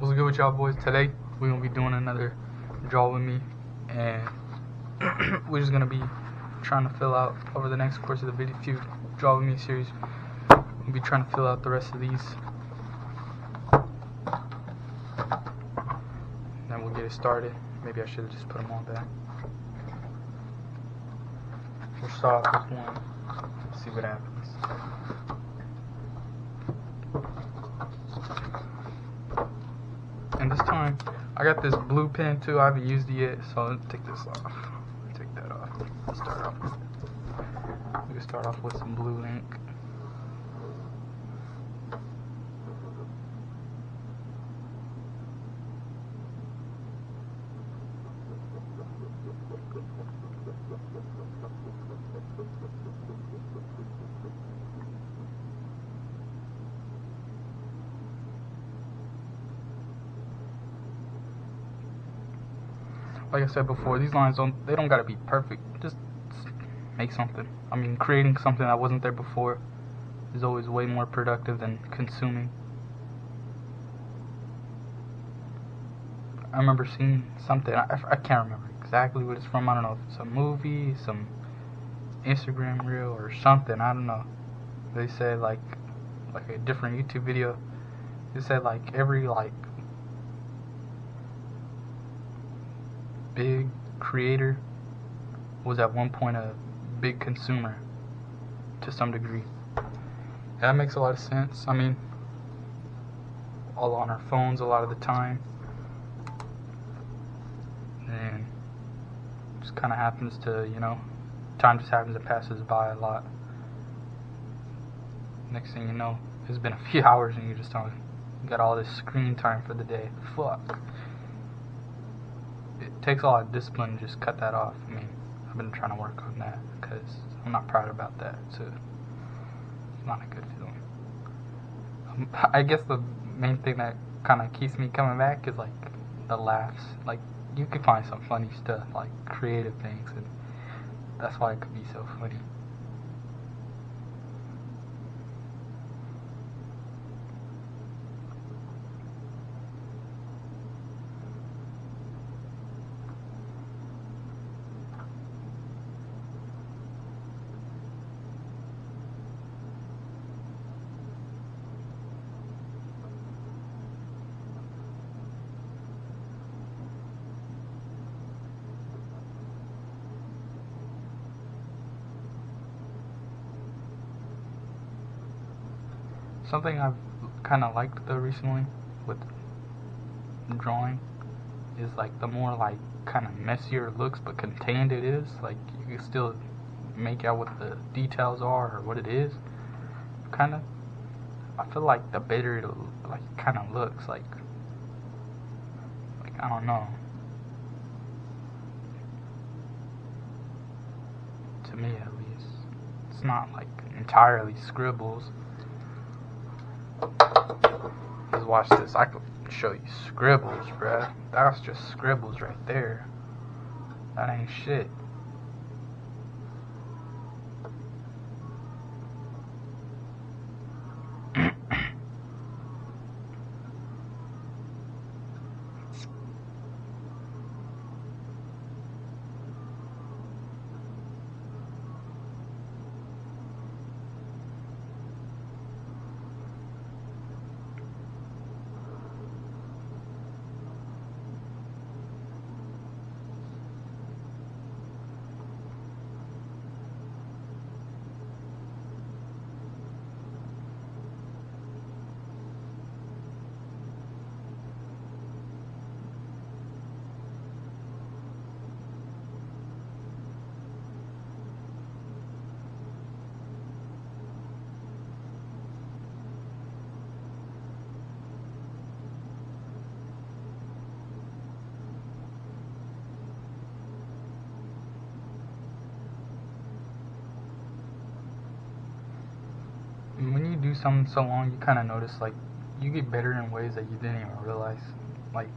What's good with y'all boys? Today we're gonna be doing another draw with me, and we're just gonna be trying to fill out over the next course of the video few draw with me series. We'll be trying to fill out the rest of these. Then we'll get it started. Maybe I should have just put them all back. We'll start off with one. Let's see what happens. And this time, I got this blue pen too. I haven't used it yet, so let's take this off. Take that off. Let's start off. We can start off with some blue ink. Like I said before, these lines don't gotta be perfect. Just make something. I mean, creating something that wasn't there before is always way more productive than consuming. I remember seeing something, I can't remember exactly what it's from. I don't know if it's a movie, some Instagram reel or something, I don't know. They said like a different YouTube video. It said like every big creator was at one point a big consumer to some degree. That makes a lot of sense. I mean, all on our phones a lot of the time, and just kind of happens to, time just happens to pass us by a lot. Next thing you know, it's been a few hours and you just don't got all this screen time for the day. Fuck. It takes a lot of discipline to just cut that off. I mean, I've been trying to work on that because I'm not proud about that, so it's not a good feeling. I guess the main thing that kind of keeps me coming back is like the laughs. Like, you can find some funny stuff, like creative things, and that's why it could be so funny. Something I've kind of liked though recently with drawing is like the more like kind of messier it looks but contained it is. Like, you can still make out what the details are or what it is. Kind of, I feel like the better it like kind of looks. Like I don't know. To me at least, it's not like entirely scribbles. Let's watch this. I could show you scribbles, bruh. That's just scribbles right there. That ain't shit. When you do something so long, you kind of notice like you get better in ways that you didn't even realize. Like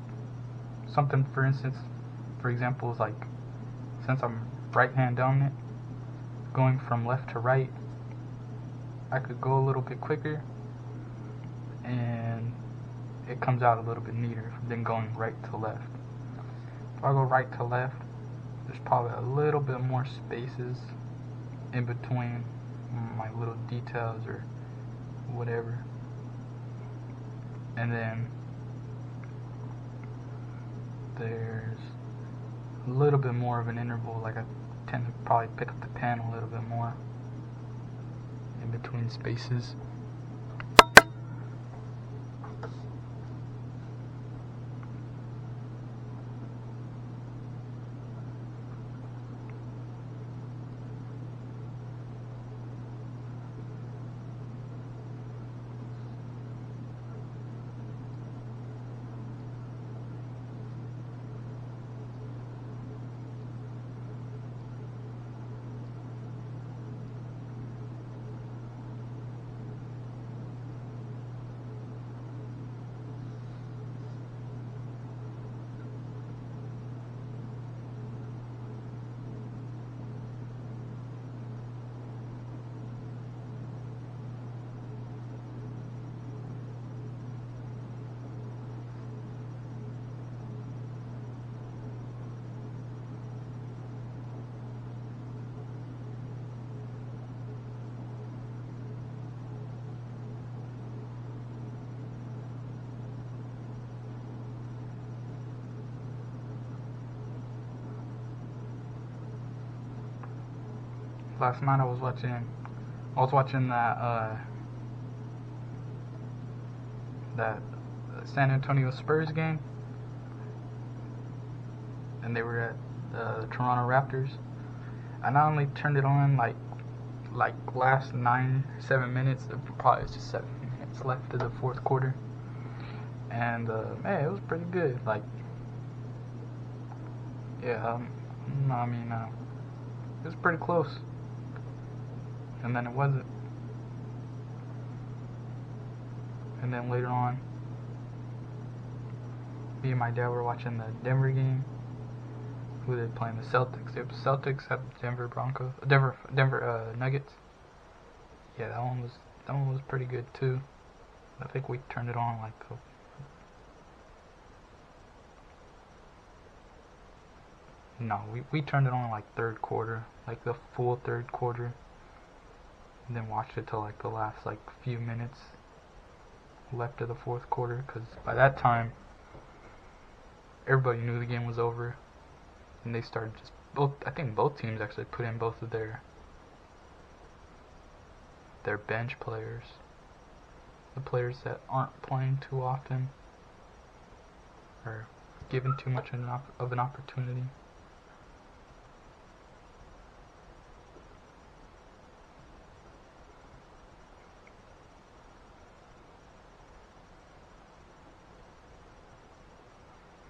something, for instance, for example, is like, since I'm right hand dominant, going from left to right, I could go a little bit quicker, and it comes out a little bit neater than going right to left. If I go right to left, there's probably a little bit more spaces in between my little details or whatever. And then there's a little bit more of an interval, like I tend to probably pick up the pen a little bit more in between spaces. Last night I was watching that San Antonio Spurs game, and they were at the Toronto Raptors. I not only turned it on like last 7 minutes, probably it's just 7 minutes left of the fourth quarter, and man, it was pretty good. Like, yeah, I mean, it was pretty close, and then it wasn't. And then later on, me and my dad were watching the Denver game. Who they playing? The Celtics. It was Celtics at Denver Nuggets. Yeah, that one was pretty good too. I think we turned it on like we turned it on like third quarter, like the full third quarter, and then watched it till like the last like few minutes left of the fourth quarter, because by that time everybody knew the game was over, and they started I think both teams actually put in both of their bench players, the players that aren't playing too often or given too much of an opportunity.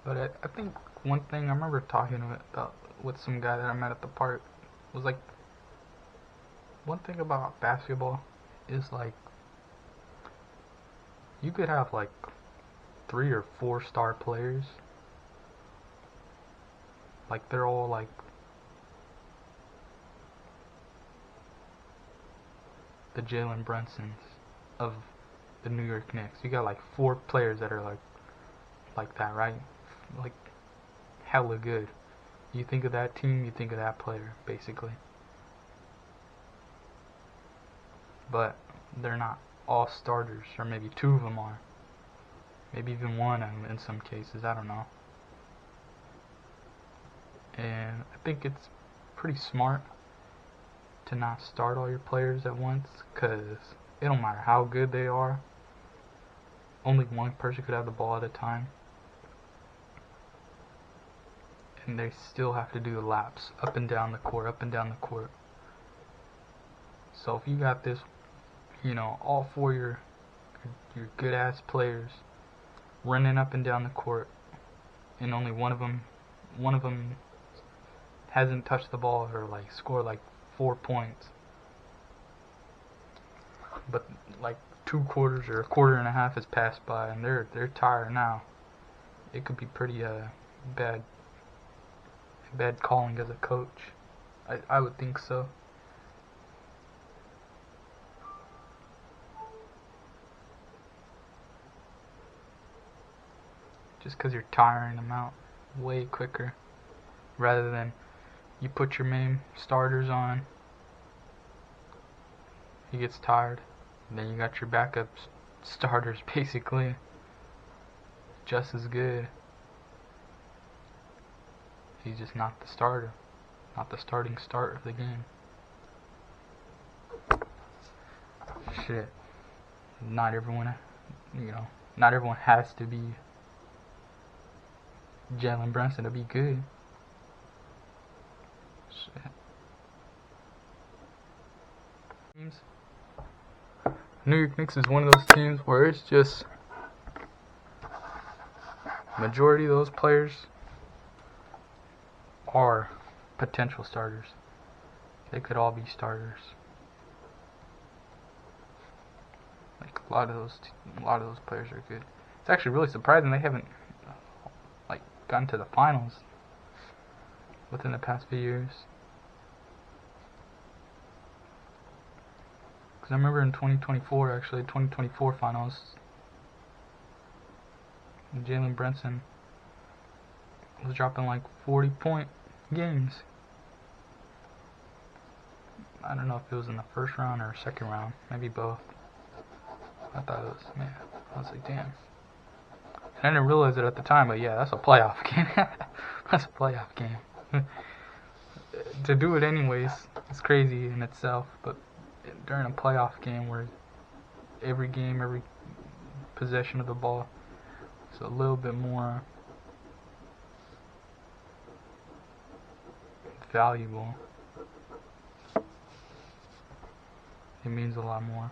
But I think one thing I remember talking with some guy that I met at the park was like, one thing about basketball is like, you could have like 3 or 4 star players, like they're all like the Jalen Brunsons of the New York Knicks. You got like 4 players that are like that, right? Like hella good. You think of that team, you think of that player, basically. But they're not all starters, or maybe 2 of them are. Maybe even 1 in some cases, I don't know. And I think it's pretty smart to not start all your players at once, because it don't matter how good they are, only one person could have the ball at a time, and they still have to do the laps up and down the court. So if you got this, all 4 your good ass players running up and down the court, and only one of them hasn't touched the ball or like scored like 4 points, but like 2 quarters or a quarter and a half has passed by, and they're tired now. It could be pretty bad calling as a coach. I would think so. just because you're tiring them out way quicker, rather than you put your main starters on, he gets tired, and then you got your backup starters basically just as good. He's just not the starter, not the starting start of the game. Shit. Not everyone, not everyone has to be Jalen Brunson to be good. Shit. Teams. New York Knicks is one of those teams where it's just majority of those players are potential starters. They could all be starters. Like a lot of those players are good. It's actually really surprising they haven't gotten to the finals within the past few years. Because I remember in 2024 finals, Jalen Brunson was dropping like 40-point games. I don't know if it was in the first round or second round, maybe both. I thought it was, man, I was like, damn. And I didn't realize it at the time, but yeah, that's a playoff game. That's a playoff game. To do it anyways, it's crazy in itself, but during a playoff game where every game, every possession of the ball is a little bit more valuable, it means a lot more.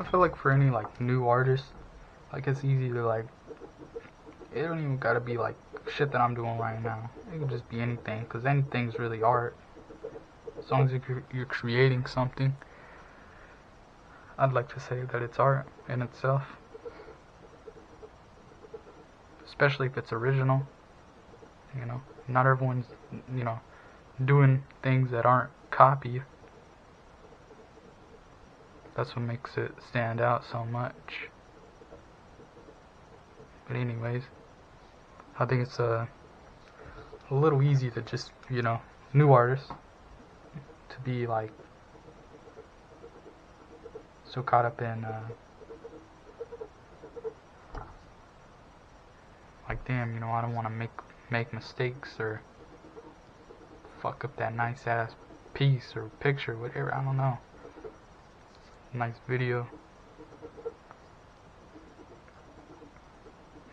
I feel like for any new artist, it's easy to it don't even gotta be shit that I'm doing right now. It can just be anything, because anything's really art. As long as you're creating something, I'd like to say that it's art in itself. especially if it's original. Not everyone's doing things that aren't copied. That's what makes it stand out so much. But anyways, I think it's a little easy to just, new artists to be like so caught up in like, damn, I don't want to make mistakes or fuck up that nice ass piece or picture, whatever, I don't know. Nice video.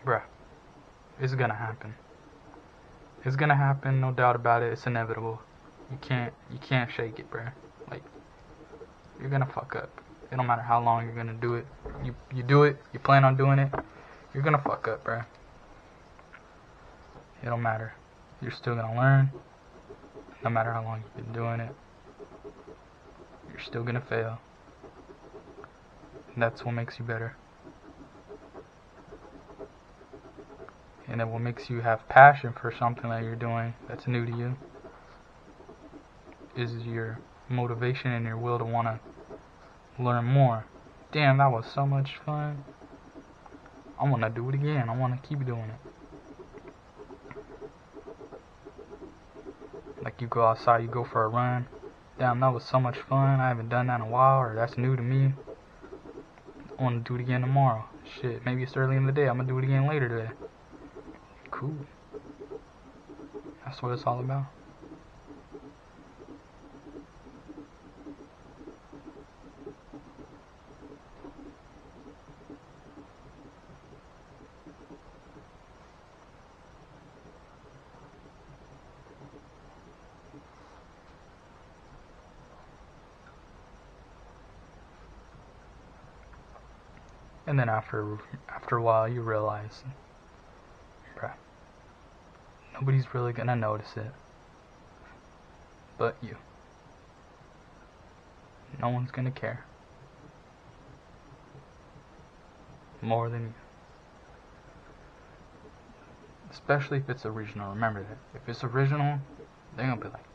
Bruh, it's gonna happen. It's gonna happen, no doubt about it. It's inevitable. You can't shake it, bruh. Like, you're gonna fuck up. It don't matter how long you're gonna do it. You do it, you plan on doing it, you're gonna fuck up, bruh. It don't matter. You're still gonna learn. No matter how long you've been doing it, you're still gonna fail. And that's what makes you better. And then what makes you have passion for something that you're doing that's new to you is your motivation and your will to want to learn more. Damn, that was so much fun. I want to do it again. I want to keep doing it. Like, you go outside, you go for a run. Damn, that was so much fun. I haven't done that in a while, or that's new to me. I want to do it again tomorrow. Shit, maybe it's early in the day. I'm going to do it again later today. Cool. That's what it's all about. And then after a while, you realize, bruh, nobody's really gonna notice it but you. No one's gonna care more than you. Especially if it's original. Remember that. If it's original, they're gonna be like,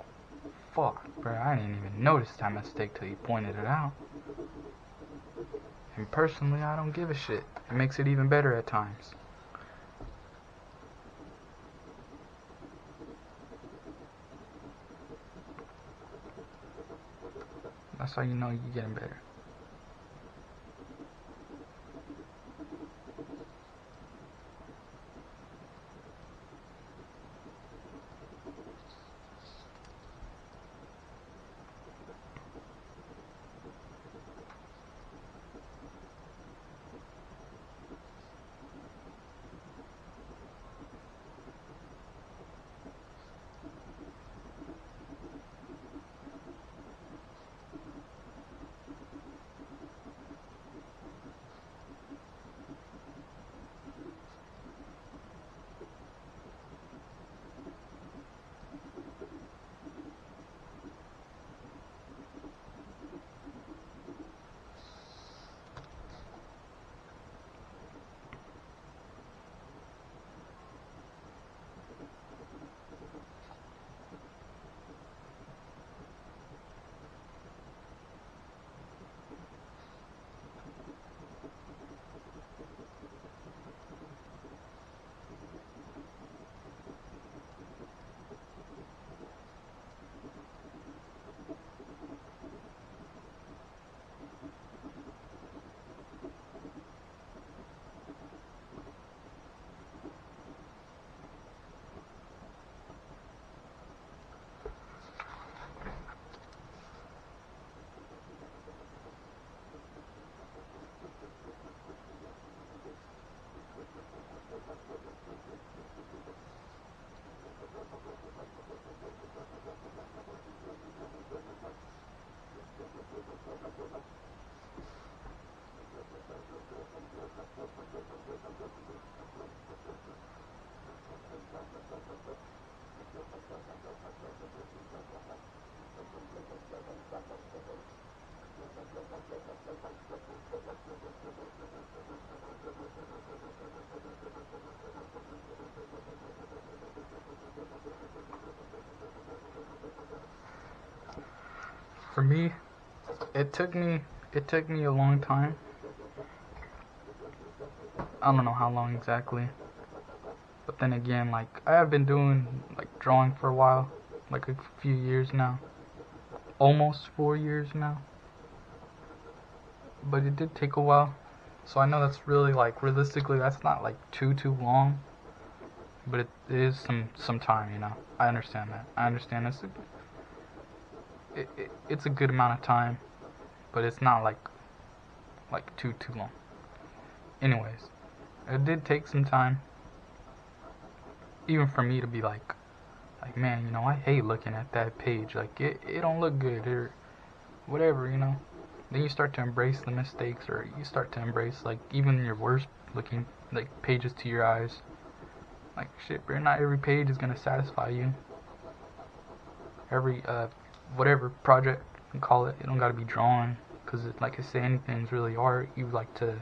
fuck, bruh, I didn't even notice that mistake till you pointed it out. And personally, I don't give a shit. It makes it even better at times. That's how you know you're getting better. For me, it took me a long time. I don't know how long exactly. But then again, like, I have been doing, like, drawing for a while. Like, a few years now. Almost 4 years now. But it did take a while. So I know that's really, like, realistically, that's not, like, too long. But it is some time, you know. I understand that. I understand it's a good amount of time. But it's not, like too long. Anyways, it did take some time. Even for me to be like, man, you know, I hate looking at that page. Like, it don't look good or whatever, you know. Then you start to embrace the mistakes, or you start to embrace, like, even your worst looking, like, pages to your eyes. Like, shit, bro, not every page is gonna satisfy you. Every, whatever project you can call it, it don't gotta be drawn. Because, like I say, anything's really art. You like to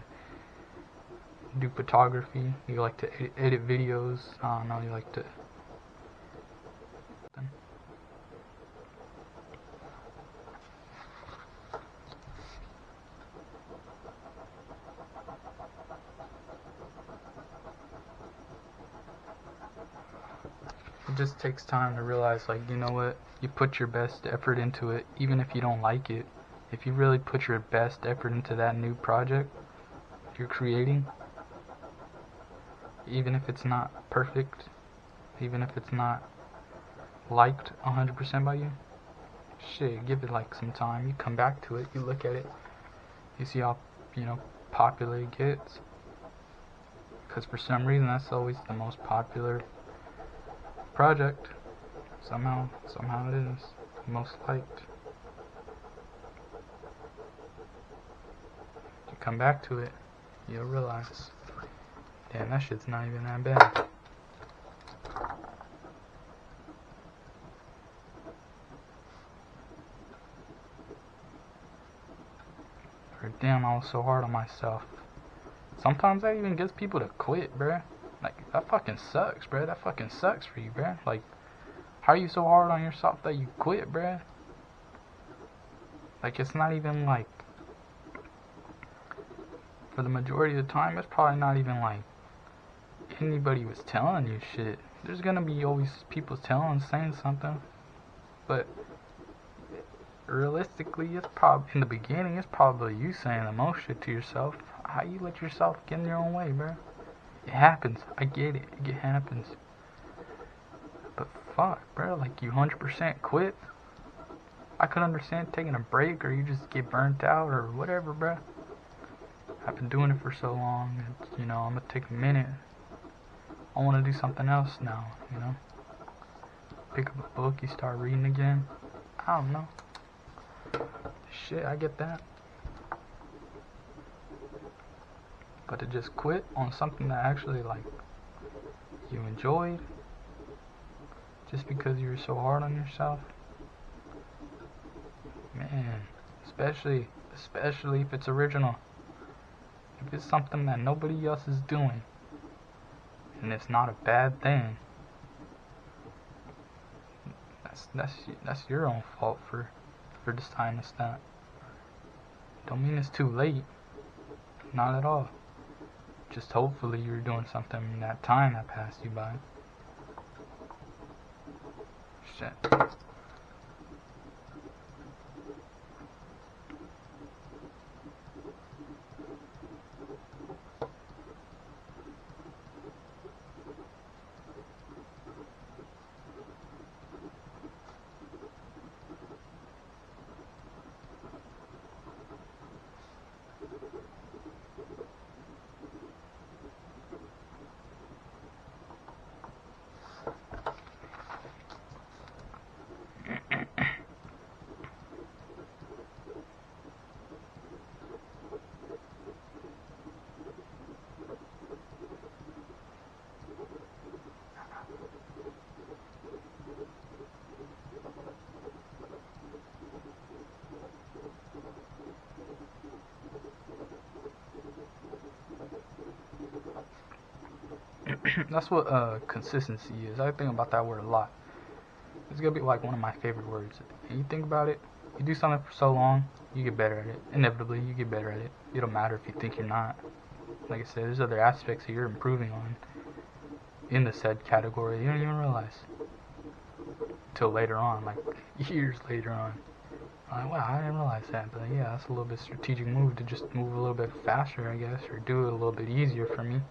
do photography, you like to edit videos, I don't know, you like to it just takes time to realize, like, you know what, you put your best effort into it, even if you don't like it. If you really put your best effort into that new project you're creating, even if it's not perfect, even if it's not liked 100% by you, shit, give it like some time. You come back to it, you look at it, you see how, you know, popular it gets. Because for some reason that's always the most popular project. Somehow it is most liked. You come back to it, you'll realize, damn, that shit's not even that bad. Or damn, I was so hard on myself. Sometimes that even gets people to quit, bruh. Like, that fucking sucks, bruh. That fucking sucks for you, bruh. Like, how are you so hard on yourself that you quit, bruh? Like, it's not even like, for the majority of the time, it's probably not even like anybody was telling you shit. There's gonna be always people saying something, but realistically, it's probably in the beginning, it's probably you saying the most shit to yourself. How you let yourself get in your own way, bro? It happens. I get it. It happens. But fuck, bro, like, you 100% quit. I could understand taking a break, or you just get burnt out, or whatever, bro. I've been doing it for so long, and, you know, I'm gonna take a minute. I want to do something else now, you know. Pick up a book, you start reading again. I don't know. Shit, I get that. But to just quit on something that actually, like, you enjoyed, just because you were so hard on yourself, man, especially if it's original, if it's something that nobody else is doing, and it's not a bad thing, that's your own fault for deciding to stop. Don't mean it's too late, not at all. Just hopefully you're doing something in that time that passed you by. Shit. That's what consistency is. I think about that word a lot. It's gonna be like one of my favorite words. And you think about it, You do something for so long, you get better at it. Inevitably, you get better at it. It don't matter if you think you're not. Like I said, there's other aspects that you're improving on in the said category you don't even realize till later on, like years later on. Like, wow, I didn't realize that. But yeah, that's a little bit strategic move to just move a little bit faster, I guess, or do it a little bit easier for me.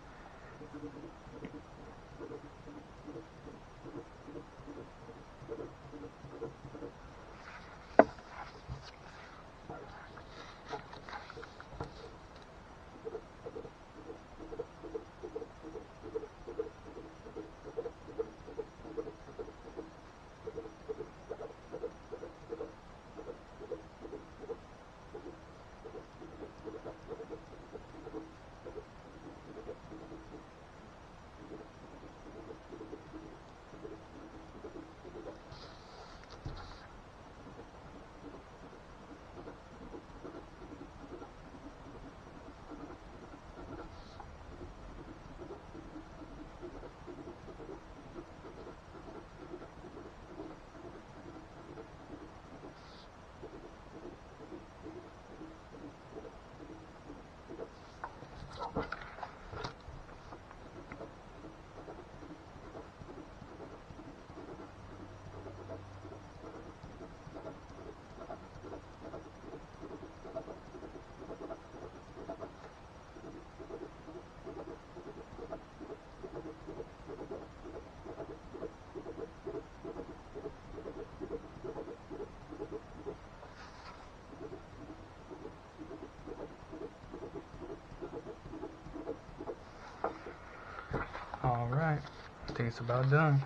Alright, I think it's about done.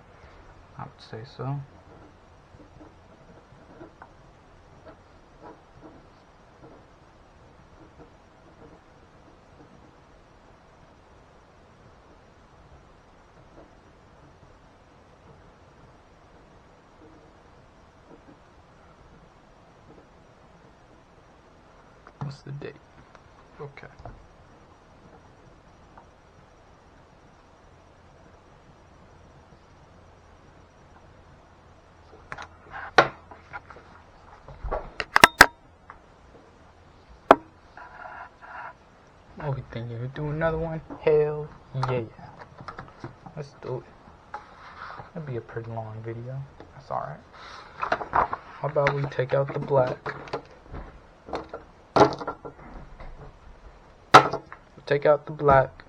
I would say so. What's the date? Okay. What we thinking? We do another one? Hell yeah. Let's do it. That'd be a pretty long video. That's alright. How about we take out the black? We'll take out the black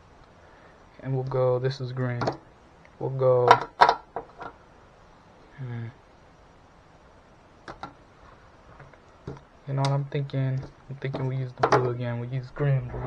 and we'll go, this is green. We'll go you know what I'm thinking? I'm thinking we use the blue again. We use green and blue.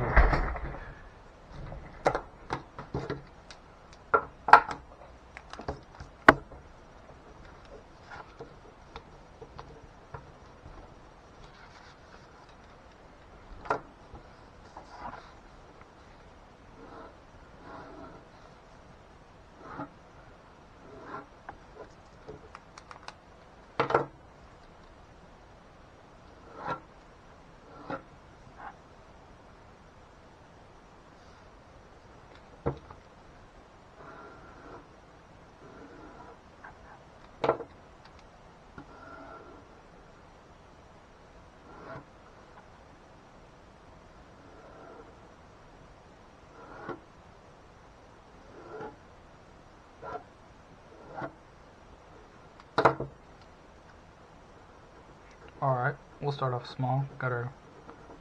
Alright, we'll start off small. Got our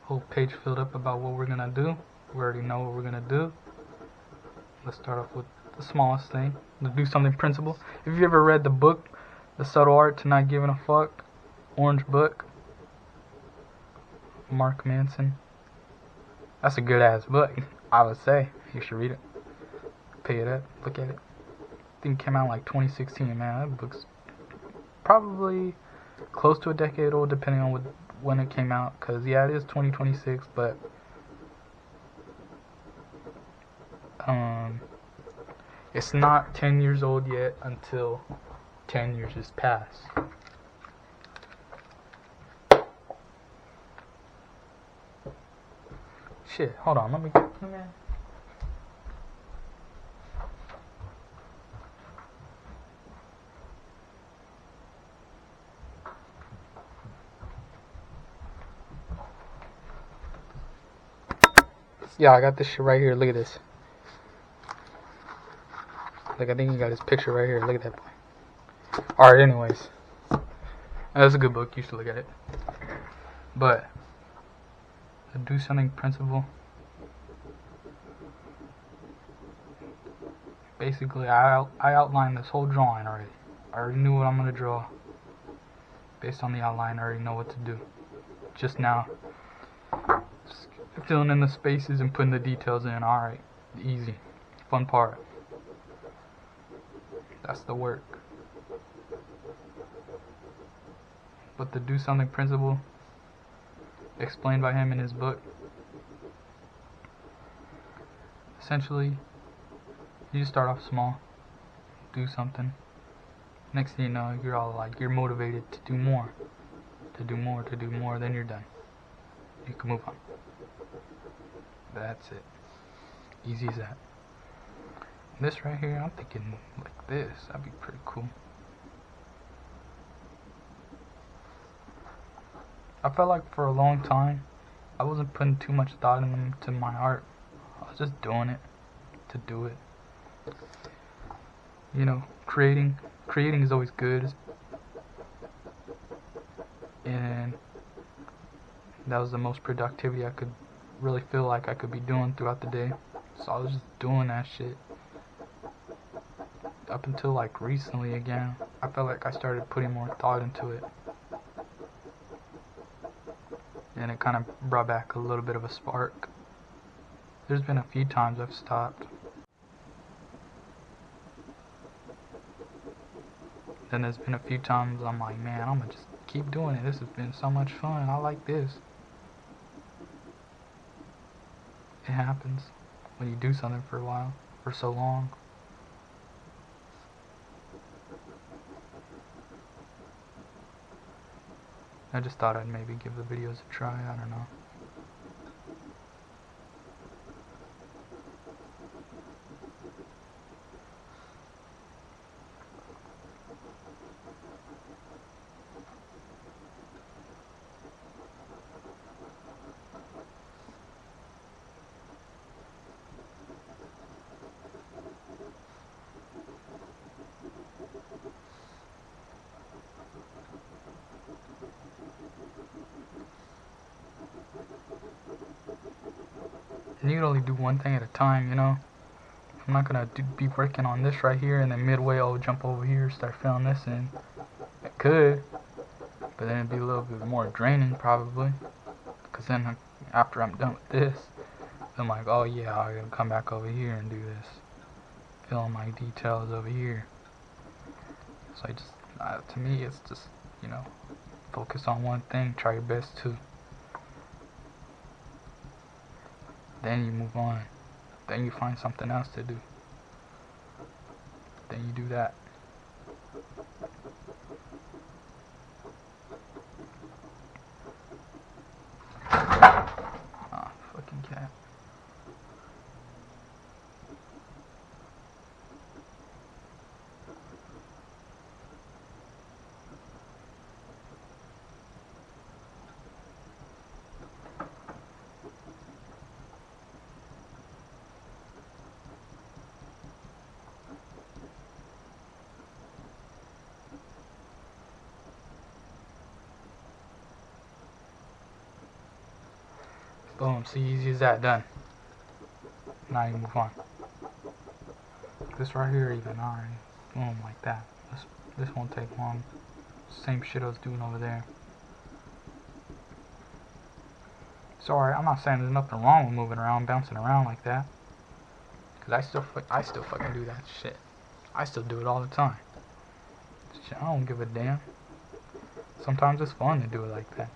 whole page filled up about what we're gonna do. We already know what we're gonna do. Let's start off with the smallest thing. Let's do something principle. If you ever read the book, The Subtle Art to Not Giving a Fuck, Orange Book, Mark Manson. That's a good ass book. I would say you should read it. Pay it up, look at it. I think it came out like 2016, man. That book's probably close to a decade old, depending on when it came out. Cause yeah, it is 2026, but it's not 10 years old yet until 10 years has passed. Shit, hold on, let me. Yeah, I got this shit right here. Look at this. Like, I think he got his picture right here. Look at that boy. Alright, anyways. That's a good book. You should look at it. But the do something principle. Basically, I outlined this whole drawing already. I already knew what I'm going to draw. Based on the outline, I already know what to do. Just now, filling in the spaces and putting the details in. Alright, easy. Fun part. That's the work. But the do something principle, explained by him in his book, essentially, you just start off small, do something. Next thing you know, you're all like, you're motivated to do more, then you're done. You can move on. That's it. Easy as that. This right here, I'm thinking like this. That'd be pretty cool. I felt like for a long time, I wasn't putting too much thought into my art. I was just doing it to do it. You know, creating is always good. And that was the most productivity I could really feel like I could be doing throughout the day. So I was just doing that shit. Up until like recently again, I felt like I started putting more thought into it. And it kind of brought back a little bit of a spark. There's been a few times I've stopped. Then there's been a few times I'm like, man, I'm gonna just keep doing it. This has been so much fun. I like this. It happens when you do something for a while, for so long. I just thought I'd maybe give the videos a try. I don't know. And you can only do one thing at a time, you know? I'm not gonna be working on this right here and then midway I'll jump over here, start filling this in. I could, but then it'd be a little bit more draining probably. Because then after I'm done with this, I'm like, oh yeah, I gotta come back over here and do this. Fill in my details over here. So I just, to me it's just, you know, focus on one thing, try your best to. Then you move on. Then you find something else to do. Then you do that. Ah, fucking cat. Boom, see, easy as that, done. Now you move on. This right here even, alright. Boom, like that. This won't take long. Same shit I was doing over there. Sorry, I'm not saying there's nothing wrong with moving around, bouncing around like that. Cause I still fucking do that shit. I still do it all the time. Shit, I don't give a damn. Sometimes it's fun to do it like that.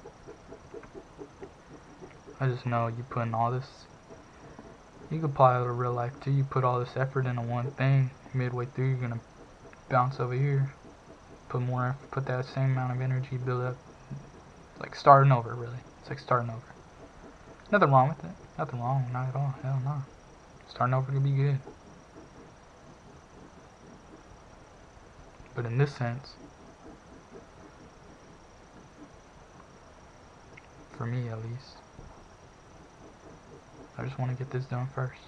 I just know you putting all this. You can apply it to real life too. You put all this effort into one thing. Midway through, you're gonna bounce over here. Put more effort. Put that same amount of energy. Build up. It's like starting over, really. It's like starting over. Nothing wrong with it. Nothing wrong. Not at all. Hell no. Starting over could be good. But in this sense, for me at least, I just want to get this done first.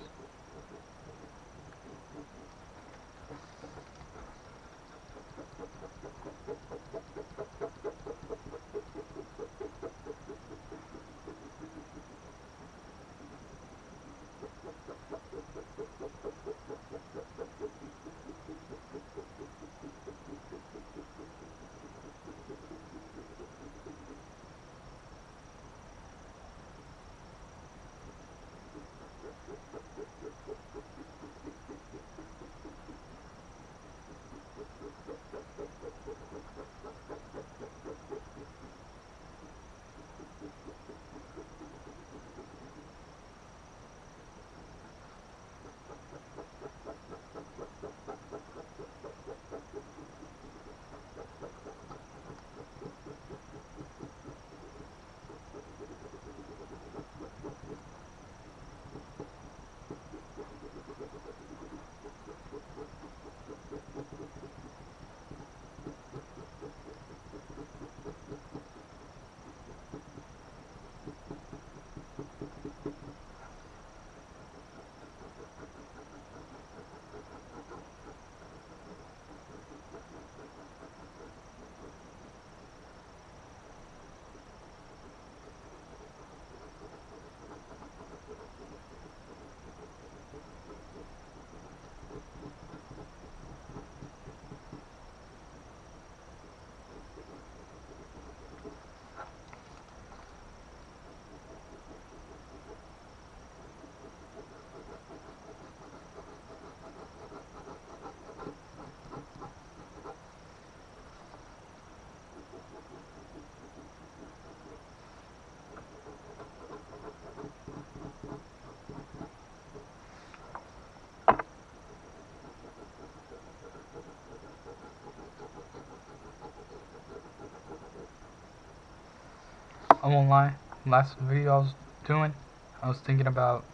I won't lie. Last video I was doing, I was thinking about,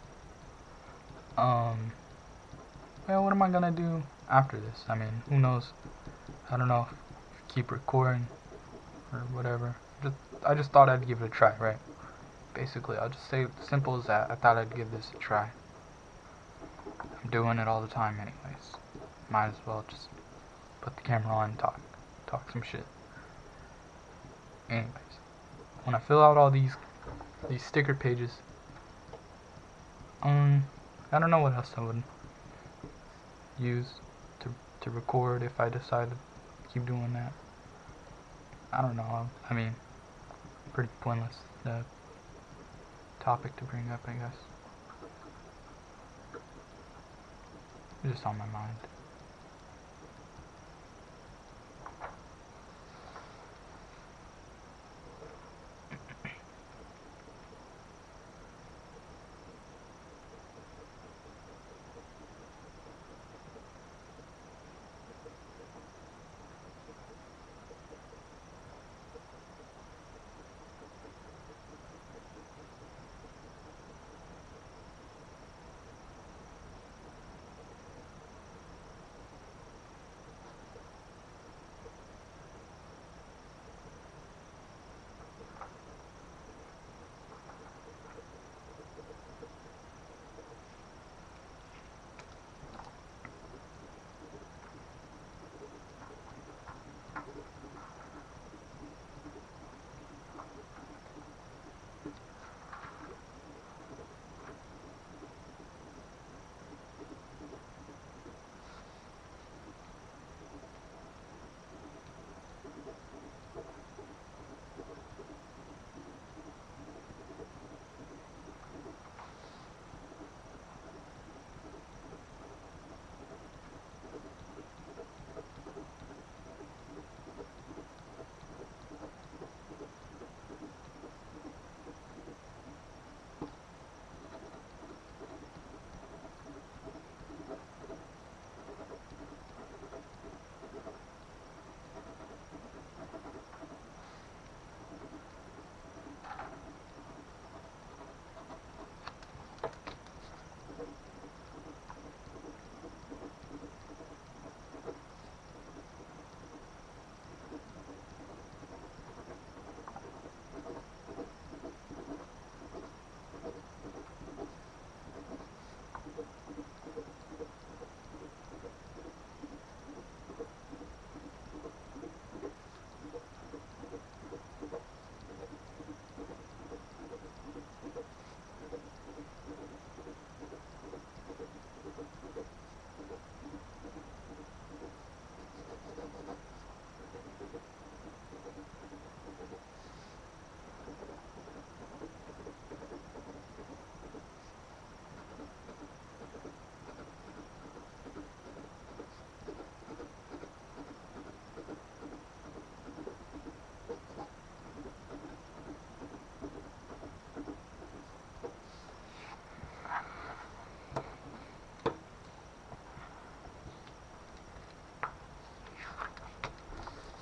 well, what am I gonna do after this? I mean, who knows? I don't know if keep recording or whatever. I just thought I'd give it a try, right? Basically, I'll just say it simple as that. I thought I'd give this a try. I'm doing it all the time anyways. Might as well just put the camera on and talk some shit. Anyways, when I fill out all these sticker pages, I don't know what else I would use to record if I decide to keep doing that. I don't know. I mean, pretty pointless topic to bring up, I guess. It's just on my mind.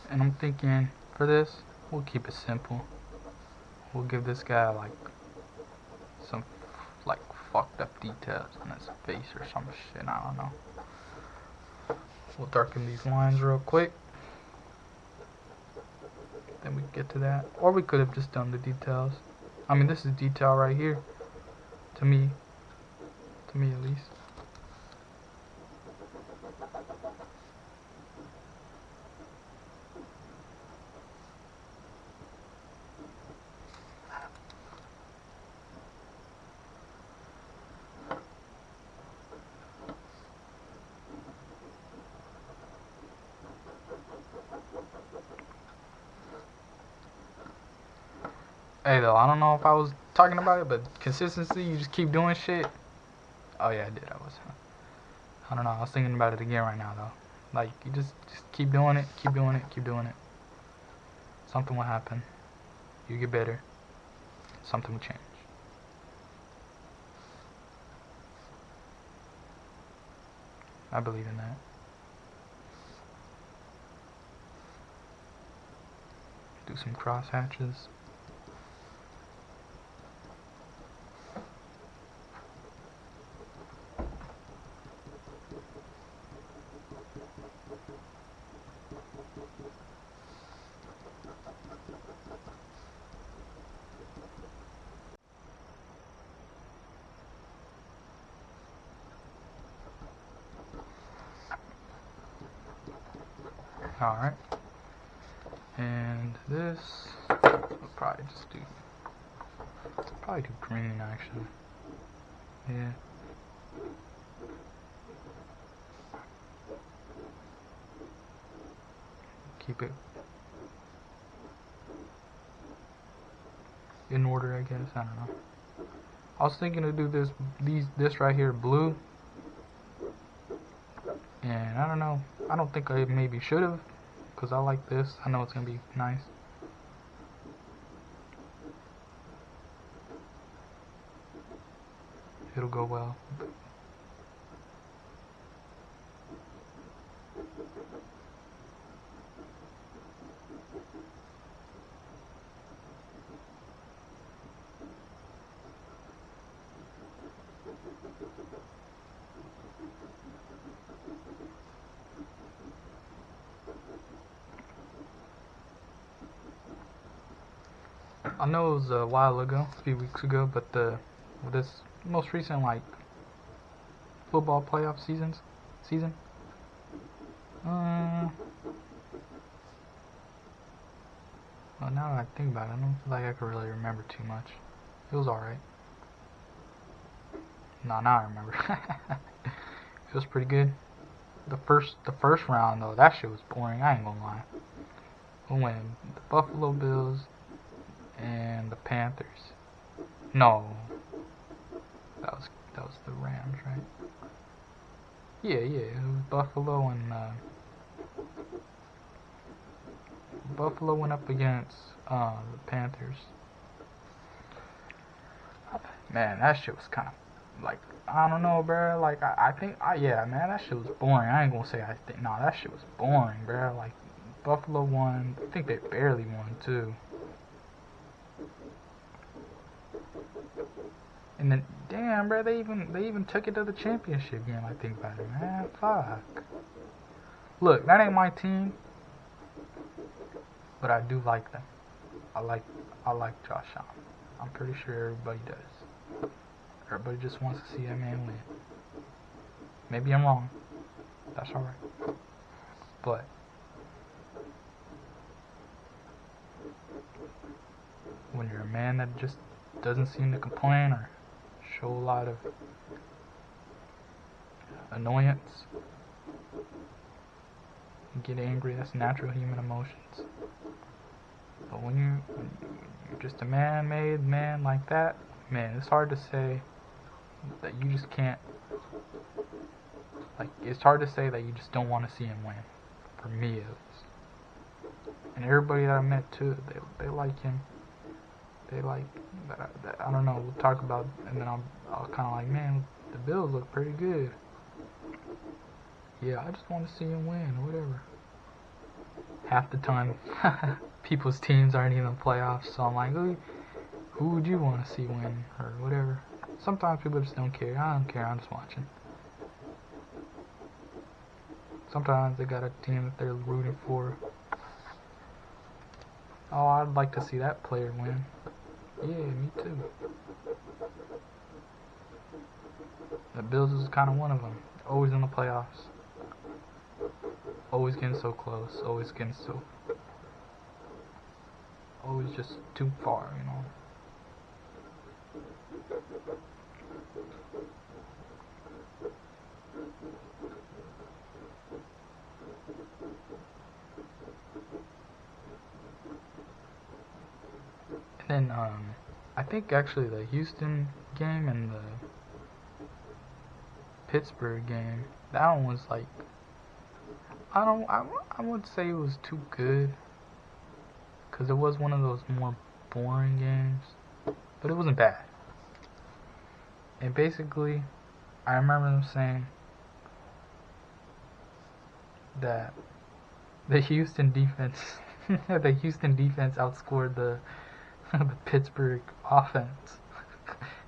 And I'm thinking, for this, we'll keep it simple. We'll give this guy like some like fucked up details on his face or some shit. I don't know. We'll darken these lines real quick. Then we get to that. Or we could have just done the details. I mean, this is detail right here. To me at least. Hey though, I don't know if I was talking about it, but consistency, you just keep doing shit. Oh yeah, I did. I don't know. I was thinking about it again right now though. Like you just keep doing it, keep doing it, keep doing it. Something will happen. You get better. Something will change. I believe in that. Do some cross hatches. Alright. And this, we'll probably just do, green actually. Yeah. Keep it in order, I guess. I don't know. I was thinking to do this right here blue. And I don't know. I don't think I maybe should have, because I like this. I know it's gonna be nice. It'll go well. I know it was a while ago, a few weeks ago, but this most recent like football playoff season. Well, now that I think about it, I don't feel like I could really remember too much. It was alright. No, now I remember. It was pretty good. The first round though, that shit was boring. I ain't gonna lie. We went the Buffalo Bills and the Panthers. No, that was the Rams, right? Yeah, it was Buffalo and Buffalo went up against the Panthers. Man, that shit was kind of like, I don't know, bro. Like I think, yeah, man, that shit was boring. I ain't gonna say I think. No, that shit was boring, bro. Like Buffalo won. I think they barely won too. And then, damn, bro, they even took it to the championship game. I think about it, man. Fuck. Look, that ain't my team, but I do like them. I like Josh Allen. I'm pretty sure everybody does. Everybody just wants to see that man win. Maybe I'm wrong. That's alright. But when you're a man that just doesn't seem to complain or show a lot of annoyance, you get angry. That's natural human emotions. But when you're just a man-made man like that, man, it's hard to say that you just can't. Like, it's hard to say that you just don't want to see him win. For me, it was. And everybody that I met too, they like him. They like that. I don't know. We'll talk about, and then I'll kind of like, man, the Bills look pretty good. Yeah, I just want to see him win, or whatever. half the time people's teams aren't even playoffs, so I'm like, who would you want to see win or whatever. Sometimes people just don't care. I don't care, I'm just watching. Sometimes they got a team that they're rooting for. Oh, I'd like to see that player win. Yeah, me too. The Bills is kind of one of them. Always in the playoffs. Always getting so close. Always getting so... Always just too far, you know. And then, I think actually the Houston game and the Pittsburgh game, that one was like, I would say it was too good, because it was one of those more boring games, but it wasn't bad. And basically, I remember them saying that the Houston defense, the Houston defense outscored the the Pittsburgh offense,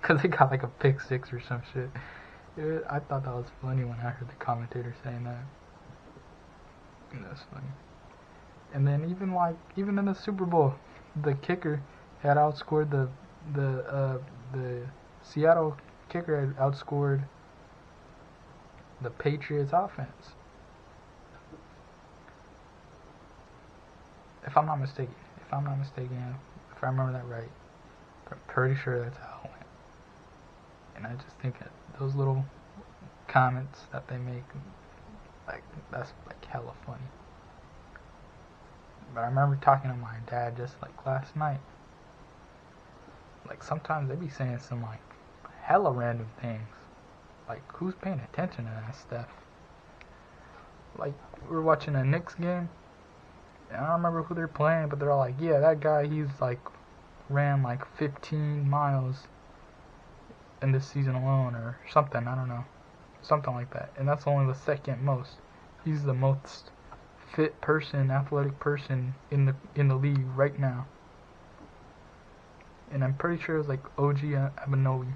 because they got like a pick six or some shit. I thought that was funny when I heard the commentator saying that. That's funny. And then even in the Super Bowl, the kicker had outscored the Seattle kicker had outscored the Patriots offense. If I'm not mistaken, if I remember that right, I'm pretty sure that's how it went. And I just think that those little comments that they make, like, that's like hella funny. But I remember talking to my dad just like last night. Like sometimes they be saying some like hella random things. Like who's paying attention to that stuff? Like we were watching a Knicks game, and I don't remember who they're playing, but they're all like, yeah, that guy, he's like ran like 15 miles in this season alone or something, I don't know. Something like that. And that's only the second most. He's the most fit person, athletic person in the league right now. And I'm pretty sure it was like OG Abanowi.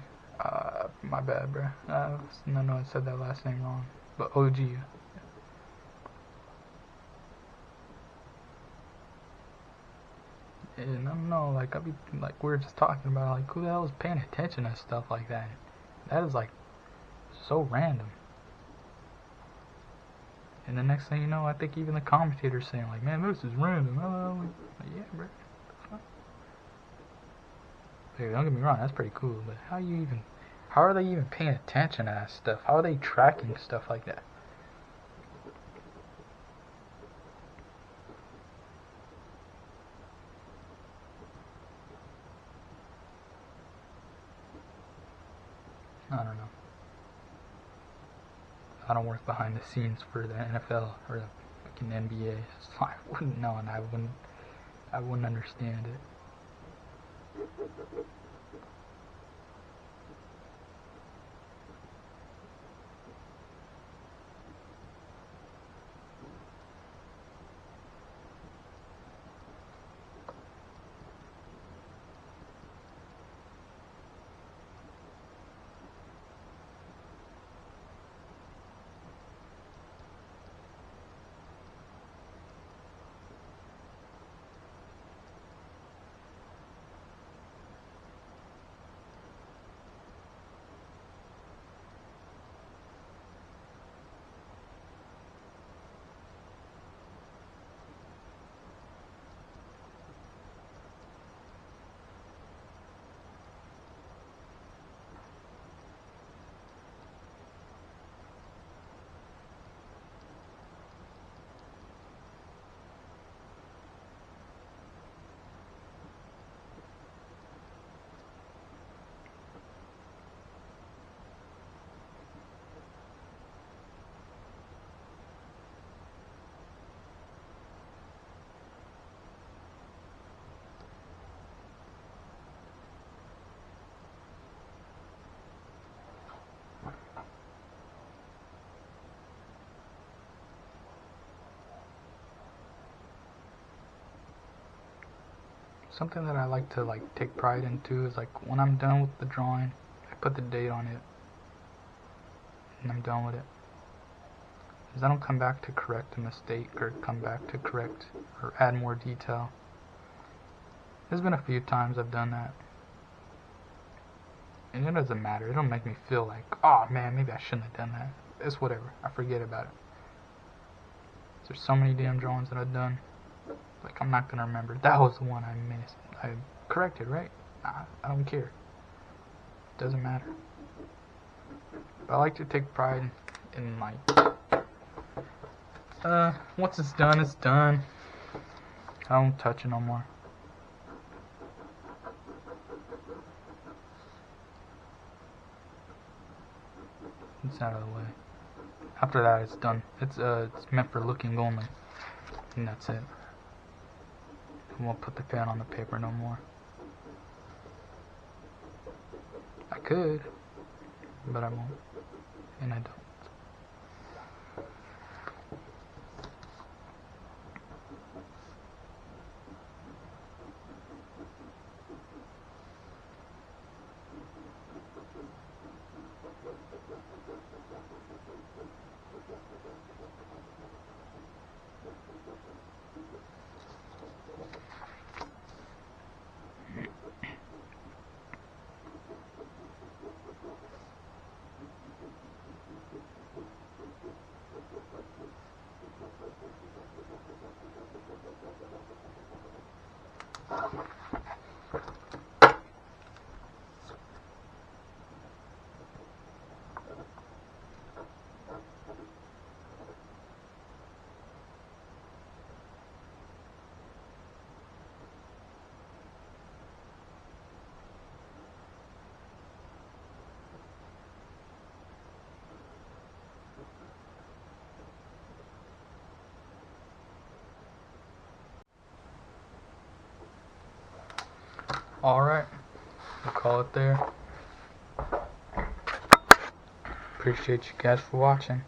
My bad, bro. No, I said that last name wrong. But OG. And I don't know, like we were just talking about, like who the hell is paying attention to stuff like that? That is like so random. And the next thing you know, I think even the commentator's saying like, man, this is random. Like, yeah, bro. Hey, don't get me wrong, that's pretty cool. But how are they even paying attention to that stuff? How are they tracking stuff like that? I don't know. I don't work behind the scenes for the NFL or the fucking NBA, so I wouldn't know, and I wouldn't understand it. something that I like to like take pride into is like when I'm done with the drawing, I put the date on it, and I'm done with it. Because I don't come back to correct a mistake or come back to correct or add more detail. There's been a few times I've done that. And it doesn't matter. It don't make me feel like, oh man, maybe I shouldn't have done that. It's whatever. I forget about it. There's so many damn drawings that I've done. Like, I'm not gonna remember. That was the one I missed. I corrected, right? Nah, I don't care. Doesn't matter. But I like to take pride in like, once it's done, it's done. I don't touch it no more. It's out of the way. After that, it's done. It's meant for looking only, and that's it. I won't put the pen on the paper no more. I could, but I won't, and I don't. Alright, we'll call it there. Appreciate you guys for watching.